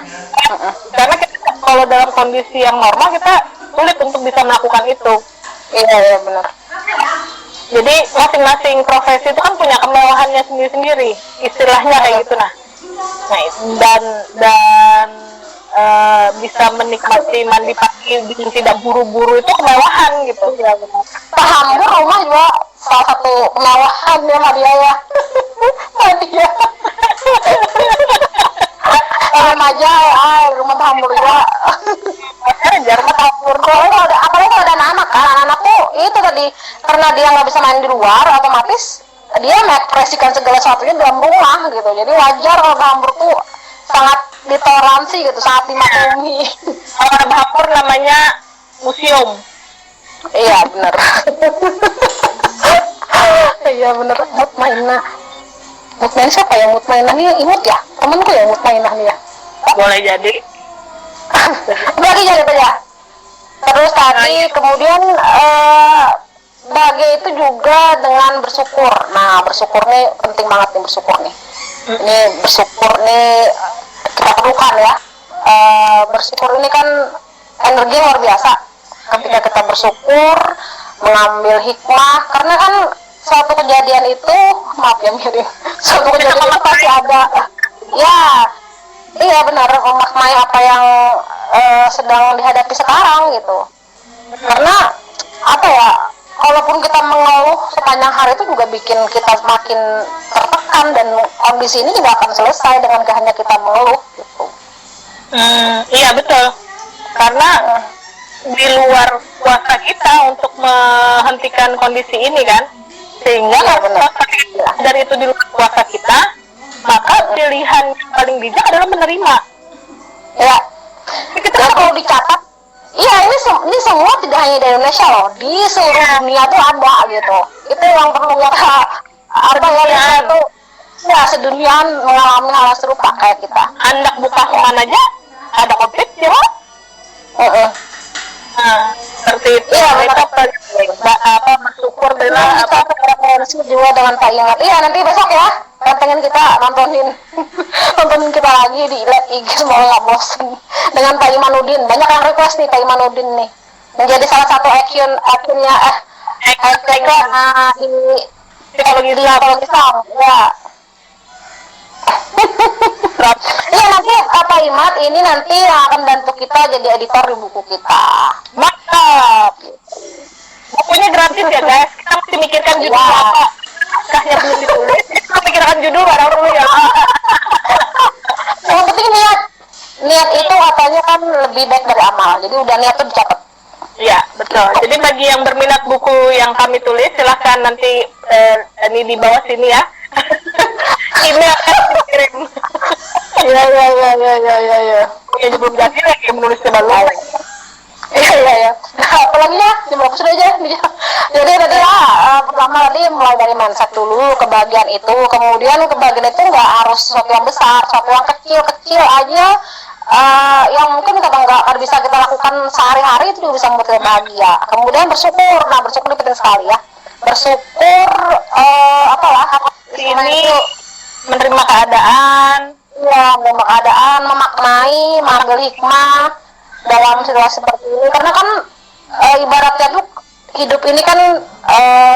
Karena kita, kalau dalam kondisi yang normal kita sulit untuk bisa melakukan itu. Iya benar. Jadi masing-masing profesi itu kan punya kemewahannya sendiri-sendiri, istilahnya kayak gitu nah. Dan bisa menikmati mandi pagi dengan tidak buru-buru itu kemewahan gitu. Iya benar. Paham, rumah juga salah satu kemewahan ya hadiah. Hadiah. Remaja rumah hambur juga. Rumah hambur kalau ada, apalagi ada anak-anak kan, anak-anak tuh itu tadi karena dia nggak bisa main di luar, otomatis dia mengekspresikan segala sesuatunya dalam rumah gitu. Jadi wajar kalau hambur tuh sangat ditoleransi gitu, sangat dimaklumi. Kalau ada hambur namanya museum. Iya benar. Iya benar. Mutmainah siapa ya? Mutmainah nih imut ya, temenku ya Mutmainah nih ya. Boleh jadi. Lagi jadi ya. Terus tadi kemudian bahagia itu juga dengan bersyukur. Nah bersyukur nih penting banget nih, bersyukur nih. Ini bersyukur nih kita perlukan ya. bersyukur ini kan energi yang luar biasa. Ketika kita bersyukur, mengambil hikmah, karena kan suatu kejadian itu, maaf ya miring, suatu kejadian itu pasti ada, ya, iya benar, memaknai apa yang sedang dihadapi sekarang gitu. Karena apa ya, walaupun kita mengeluh sepanjang hari itu juga bikin kita semakin tertekan, dan kondisi ini juga akan selesai dengan hanya kita mengeluh gitu. Iya betul, karena di luar kuasa kita untuk menghentikan kondisi ini kan, sehingga kalau dari itu di luar kuasa kita, maka pilihan yang paling bijak adalah menerima. Ya, kita kalau dicatat, iya ini semua tidak hanya di Indonesia loh, di seluruh dunia tuh ada gitu. Itu yang perlu kita itu ya, sedunia mengalami hal serupa kayak kita. Anak buka kemana aja ada COVID ya. Nah, seperti itu ya, kita bersyukur dengan juga dengan Pak Ingat. Iya, nanti besok ya, pengen kita nontonin kita lagi di live IG, semoga nggak bosan dengan Pak Imanudin. Banyak yang request nih Pak Imanudin nih menjadi salah satu akunnya di psikologi Islam ya. Iya, nanti apa Imat ini nanti yang akan bantu kita jadi editor di buku kita. Mantap. Bukunya gratis ya guys. Kita mesti mikirkan judul apa. Naskahnya belum ditulis. Kita mikirkan judul barang dulu ya. Yang penting niat itu katanya kan lebih baik dari amal. Jadi udah niat tuh dicatat. Iya betul. Jadi bagi yang berminat buku yang kami tulis, silahkan nanti ini di bawah sini ya. Ini akan dikirim. Iya. Ya belum jadi lagi menulisnya baru. Iya. Nah, apalagi ya, berapa sudah aja. Jadi tadi pertama tadi mulai dari mindset dulu, kebahagiaan itu, kemudian kebahagiaan itu nggak harus sesuatu yang besar, sesuatu yang kecil aja, yang mungkin kita nggak bisa kita lakukan sehari-hari itu juga bisa membuat kita bahagia. Kemudian bersyukur, nah bersyukur itu penting sekali ya. Bersyukur ini menerima keadaan, ya, menerima keadaan, memaknai, mengambil hikmah dalam situasi seperti ini. Karena kan ibaratnya tuh hidup ini kan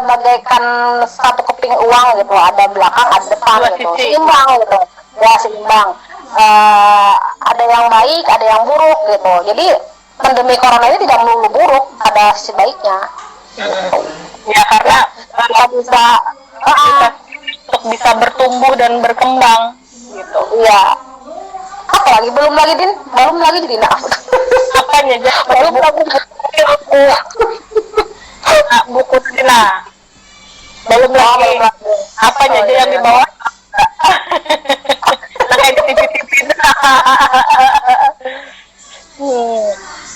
bagaikan satu keping uang gitu, ada belakang, ada depan gitu, seimbang gitu, ya seimbang. Ada yang baik, ada yang buruk gitu. Jadi pandemi corona ini tidak melulu buruk, ada sisi baiknya. Ya karena kita bisa untuk bisa bertumbuh dan berkembang gitu. Iya. Apalagi belum lagi jadi apanya aja belum lagi buku Dina belum lagi apanya aja yang di bawah kayak di TV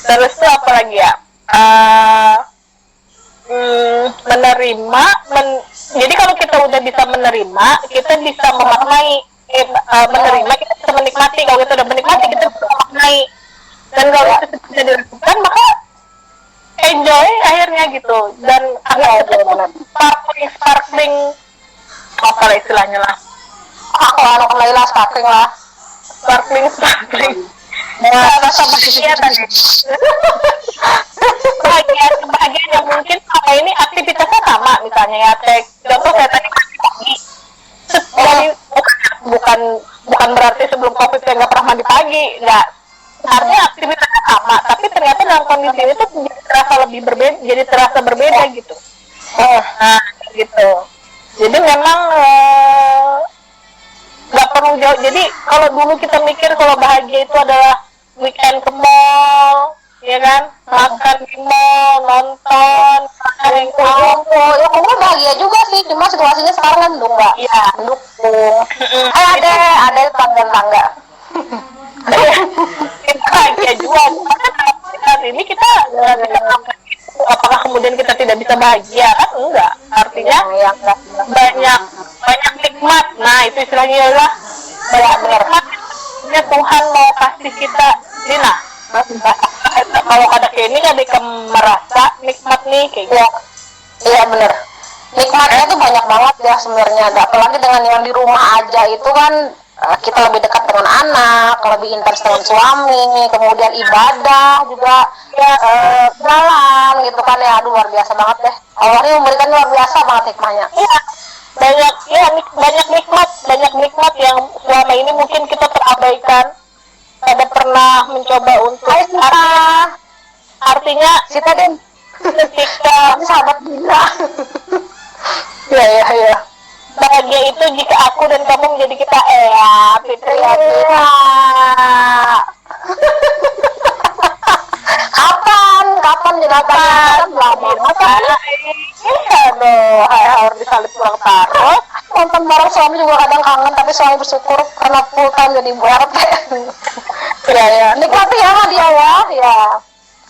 terus tuh apa lagi ya, menerima jadi kalau kita udah bisa menerima, kita bisa memaknai. Menerima, kita bisa menikmati. Kalau kita udah menikmati, kita bisa memaknai. Dan kalau itu bisa dilakukan, maka enjoy akhirnya gitu. Dan sparkling apa lah istilahnya lah, anak Laila sparkling lah, sparkling rasa bahagia tadi. Kebahagiaan yang mungkin sama ini aktivitasnya sama, misalnya ya contoh saya tadi pagi. Bukan berarti sebelum COVID saya nggak pernah mandi pagi, nggak. Artinya aktivitasnya sama, tapi ternyata dalam kondisi itu jadi terasa berbeda gitu. Nah, gitu. Jadi memang nggak perlu jauh. Jadi kalau dulu kita mikir kalau bahagia itu adalah weekend ke mall, ya kan, makan di mall, nonton, ya kamu bahagia juga sih, cuma situasinya sekarang kan mendung mbak. Iya, mendukung. Ada tangga. Bahagia juga. Saat ini kita apakah kemudian kita tidak bisa bahagia? Kan enggak. Artinya banyak nikmat. Nah itu istilahnya adalah banyak nikmat. Ini Tuhan mau kasih kita. Dina, kalau ada kayak ini ada merasa nikmat nih kayak gitu. Iya bener. Nikmatnya tuh banyak banget ya sebenarnya. Apalagi dengan yang di rumah aja itu kan kita lebih dekat dengan anak, lebih intens dengan suami, kemudian ibadah juga jalan gitu kan ya. Aduh, luar biasa banget deh. Allah ini memberikan luar biasa banget hikmahnya. Iya, banyak nikmat yang selama ini mungkin kita terabaikan. Ada pernah mencoba untuk artinya Sita Den, ketika sahabat gila. Ya. bahagia itu jika aku dan kamu menjadi kita Fitri ya. Kapan jelasan lama aduh, harus disalip pulang taruh. nonton bareng suami juga kadang kangen, tapi suami bersyukur karena full time jadi ibu RT. Ya nikmati ya dia ya.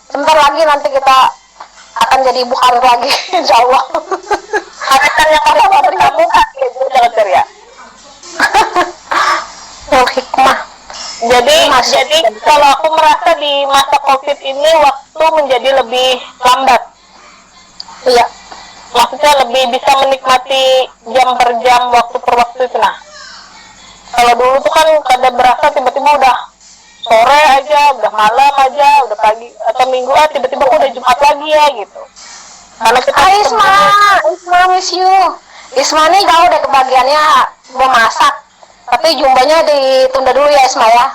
Sebentar lagi nanti kita akan jadi ibu karir lagi, insya Allah. Harapan yang ada dari kamu ya jangan ceria. Hikmah. Jadi kalau aku merasa di masa COVID ini waktu menjadi lebih lambat. Iya. Maksudnya lebih bisa menikmati jam per jam, waktu per waktu itu. Nah, kalau dulu tuh kan kadang berasa tiba-tiba udah sore aja, udah malam aja, udah pagi atau minggu tiba-tiba udah Jumat lagi ya gitu. Karena kita Isma miss you. Isma nih jauh deh kebagiannya memasak, tapi jumbanya ditunda dulu ya Isma ya.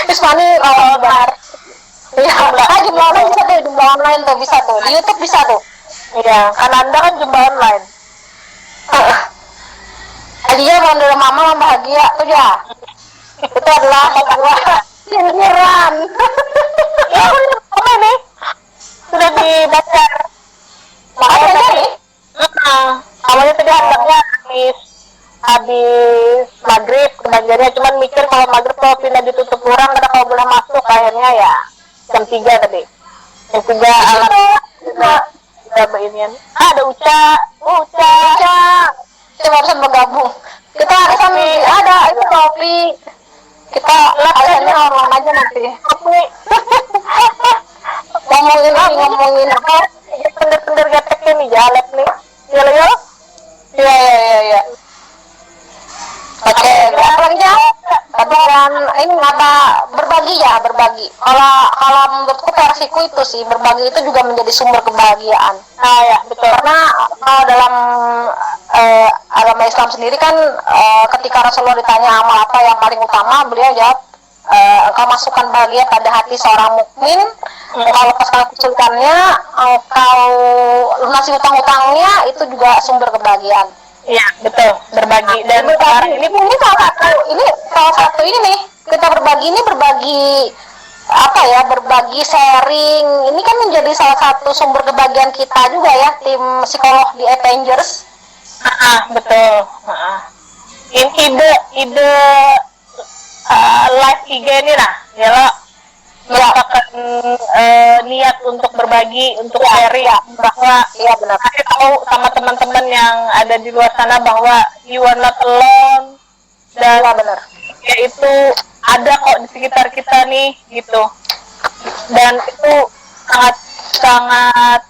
Isma nih kalau bar. Iya, jumlah online bisa tuh, jumlah online tuh bisa tuh, di YouTube bisa tuh. iya, karena Anda kan jumpa online. Dia mau dari mama bahagia tuh ya. Itu adalah sebuah sindiran. Ya, apa nih? Sudah dibaca. Makanya nih. Awalnya tadi hendaknya habis maghrib kebagiannya, cuman mikir kalau maghrib kalau pindah ditutup orang karena kalau boleh masuk akhirnya ya jam 3 tadi. Jam 3 alat udah beginian. Ada Uca. Kita barusan bergabung. Kita ada itu kopi. Kita alasannya orang aja nanti. Kopi. ngomongin apa? Pender gateknya nih jalan nih. Iya. Oke, apa lagi ya? Kemudian ini apa berbagi. Kalau menurutku versiku itu sih berbagi itu juga menjadi sumber kebahagiaan. Ya betul. Karena kalau dalam agama Islam sendiri kan ketika Rasulullah ditanya amal apa yang paling utama, beliau jawab engkau masukkan bahagia pada hati seorang mukmin, engkau lepaskan kesulitannya, engkau lunasi hutang-hutangnya, itu juga sumber kebahagiaan. Iya betul, berbagi. Dan sekarang ini salah satu ini nih, kita berbagi apa ya, berbagi sharing ini kan menjadi salah satu sumber kebahagiaan kita juga ya, tim psikolog di Avengers. Betul. Ini ide live IG ini lah ya lo merupakan niat untuk berbagi, untuk sharing bahwa Benar. kasih tahu sama teman-teman yang ada di luar sana bahwa you are not alone, dan Benar. yaitu ada kok di sekitar kita nih gitu. Dan itu sangat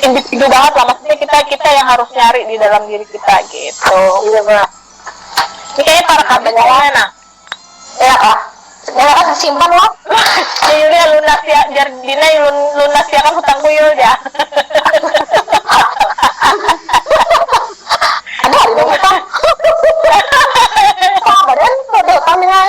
individu banget lah, maksudnya kita yang harus nyari di dalam diri kita gitu. Iya benar. Ini kayaknya para kabelnya mana? Ya kan simpan loh. Yulia lunas ya, Jardina lunas ya kan hutang kuyul ya. Ada di hutang. Badan hutangnya.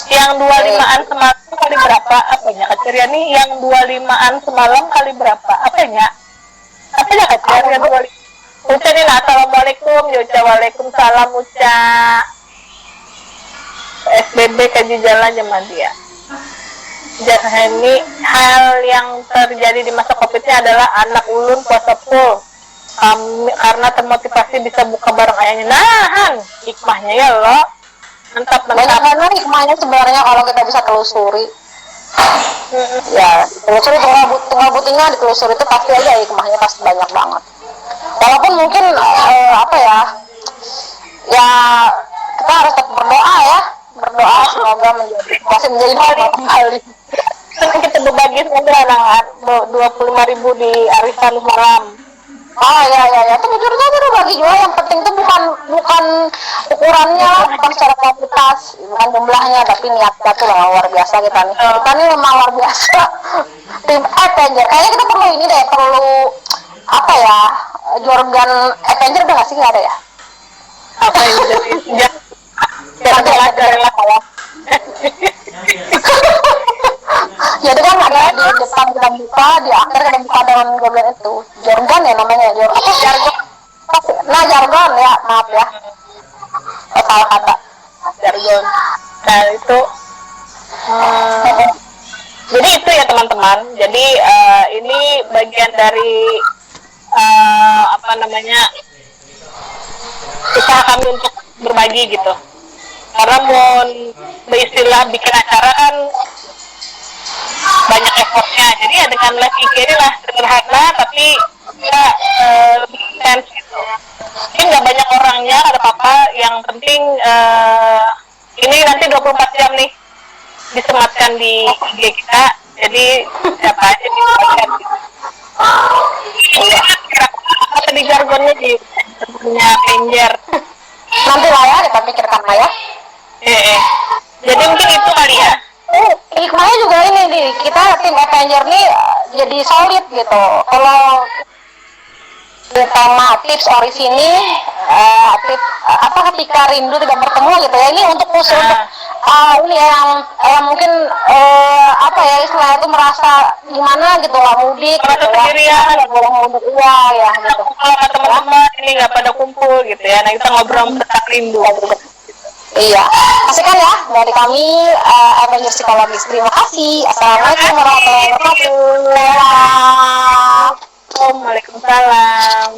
Yang 25-an semalam kali berapa? Apanya Kaceria nih? Yang 25-an semalam kali berapa? Apanya Kaceria 25? Uca nih, assalamualaikum. Uca waalaikumsalam Uca. SBB kaji jalan zaman dia. Ini hal yang terjadi di masa COVID ini adalah anak ulun puasa full. Karena termotivasi bisa buka bareng ayahnya. Nahan hikmahnya ya lo. Mantap. Banyak banget hikmahnya sebenarnya kalau kita bisa telusuri. Ya, telusuri tunggal butingnya ditelusuri itu pasti aja hikmahnya pasti banyak banget. Walaupun mungkin ya kita harus tetap berdoa semoga masih menjadi normal kembali. Kita berbagi semoga anak 25.000 di arisan malam. Oh ya, itu jujurnya itu bagi juga yang penting tuh bukan ukurannya lah, bukan secara kuantitas, bukan jumlahnya, tapi niatnya tuh lah luar biasa kita nih. Kita nih memang luar biasa. Tim Avenger, kayaknya kita perlu ini deh, perlu apa ya? Jorgan Avenger udah nggak sih, nggak ada ya? Apa yang jadi lah ya. Jadi kan ada di depan kita buka, di akhir kita buka dengan goblin itu. Jargon ya namanya, jargon. Nah, jargon ya, maaf ya. Salah kata. Jargon. Nah, itu jadi itu ya teman-teman. Jadi ini bagian dari apa namanya, usaha kami untuk berbagi gitu. Karena mau beristilah bikin acara kan banyak effortnya, jadi ya dengan live IG ini lah sederhana tapi ya lebih intens gitu. Mungkin nggak banyak orangnya, ada apa-apa, yang penting ini nanti 24 jam nih disematkan di IG kita, jadi siapa aja bisa lihat gitu. Apa tadi jargonnya di punya Avenger? Nanti lah ya, kita pikirkan lah ya. Jadi mungkin itu kali ya. Hikmahnya juga ini nih, kita tim Avenger nih jadi solid gitu. Kalau utama tips ori sini, tips apa ketika rindu tidak bertemu gitu ya, ini untuk khusus untuk ini yang mungkin apa ya istilahnya itu merasa gimana gitu lah, mudik merasa gitu sendirian, ya, boleh mudik ya gitu. Kalau teman-teman ini nggak pada kumpul gitu ya, nah kita ngobrol tentang rindu. Iya, pastikan ya dari kami Avenger Psikologis. Terima kasih. Assalamualaikum warahmatullahi wabarakatuh. Waalaikumsalam.